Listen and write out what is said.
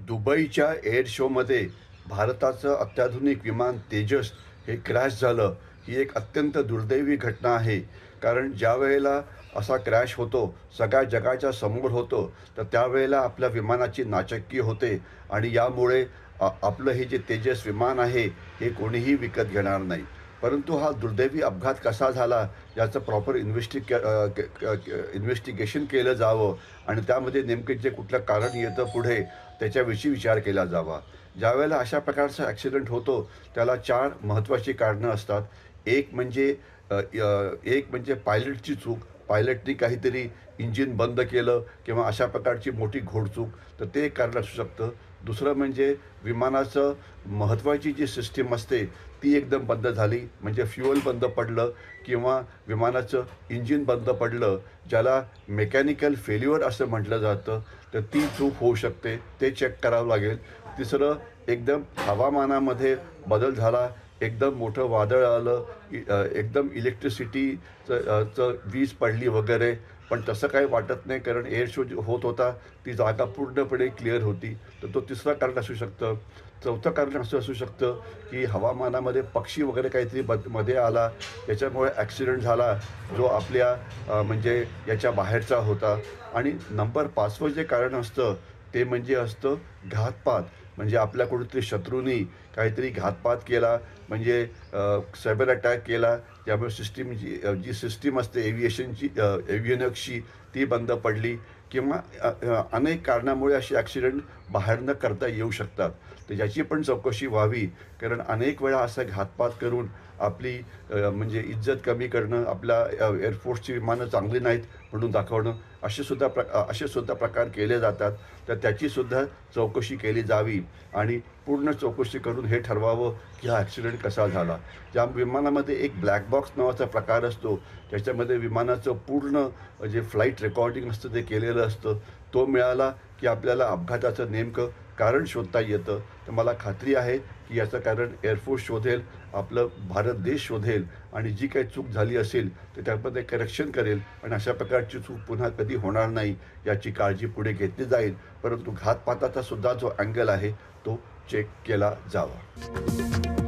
दुबईच्या एअर शोमध्ये भारताचं अत्याधुनिक विमान तेजस हे क्रॅश झालं. ही एक अत्यंत दुर्दैवी घटना आहे. कारण ज्या वेळेला असा क्रॅश होतो, सगळ्या जगाच्या समोर होतो, तर त्यावेळेला आपल्या विमानाची नाचक्की होते आणि यामुळे आपलं हे जे तेजस विमान आहे, हे कोणीही विकत घेणार नाही. परंतु हा दुर्दैवी अपघात कसा झाला, याचं प्रॉपर इन्व्हेस्टिगेशन केलं जावं आणि त्यामध्ये नेमके जे कुठलं कारण येतं पुढे, त्याच्याविषयी विचार केला जावा. ज्यावेळेला अशा प्रकारचा ॲक्सिडेंट होतो, त्याला 4 महत्त्वाची कारणं असतात. एक म्हणजे एक म्हणजे पायलटची चूक. पायलटनी काहीतरी इंजिन बंद केलं किंवा अशा प्रकारची मोठी घोडचूक, तर ते एक कारण असू शकतं. दुसरं म्हणजे विमानाचं महत्त्वाची जी सिस्टीम असते, ती एकदम बंद झाली, म्हणजे फ्युअल बंद पडलं किंवा विमानाचं इंजिन बंद पडलं, ज्याला मेकॅनिकल फेल्युअर असं म्हटलं जातं. तर ती चूक होऊ शकते, ते चेक करावं लागेल. तिसरं, एकदम हवामानामध्ये बदल झाला, एकदम मोठं वादळ आलं, एकदम इलेक्ट्रिसिटीचं वीज पडली वगैरे. पण तसं काही वाटत नाही, कारण एअर शो जो होत होता, ती जागा पूर्णपणे क्लिअर होती. तर तो तिसरं कारण असू शकतं. चौथं कारण असं असू शकतं, की हवामानामध्ये पक्षी वगैरे काहीतरी मध्ये आला, त्याच्यामुळे ॲक्सिडेंट झाला, जो आपल्या म्हणजे याच्या बाहेरचा होता. आणि नंबर 5वं जे कारण असतं, ते म्हणजे असतं घातपात. म्हणजे आपल्या कुठेतरी शत्रूंनी काहीतरी घातपात केला, म्हणजे सायबर अटॅक केला, त्यामुळे सिस्टीम जी सिस्टीम असते एव्हिएशनची, एव्हियनक्सची, ती बंद पडली किंवा अनेक कारणामुळे असे ॲक्सिडेंट बाहेरनं करता येऊ शकतात. तर याची पण चौकशी व्हावी, कारण अनेक वेळा असा घातपात करून आपली म्हणजे इज्जत कमी करणं, आपल्या एअरफोर्सची विमानं चांगली नाहीत म्हणून दाखवणं, असे सुद्धा प्रकार केले जातात. तर त्याचीसुद्धा चौकशी केली जावी आणि पूर्ण चौकशी करून हे ठरवावं, की हा ॲक्सिडेंट कसा झाला. ज्या विमानामध्ये एक ब्लॅक बॉक्स नावाचा प्रकार असतो, त्याच्यामध्ये विमानाचं पूर्ण जे फ्लाईट रेकॉर्डिंग असतं ते केलेलं असतं. तो मिळाला, की आपल्याला अपघाताचं नेमकं कारण शोधता येतं. तर मला खात्री आहे, की याचं कारण एअरफोर्स शोधेल, आपलं भारत देश शोधेल आणि जी काही चूक झाली असेल, तर त्यामध्ये करेक्शन करेल आणि अशा प्रकारची चूक पुन्हा कधी होणार नाही, याची काळजी पुढे घेतली जाईल. परंतु घातपाताचा सुद्धा जो अँगल आहे, तो चेक केला जावा.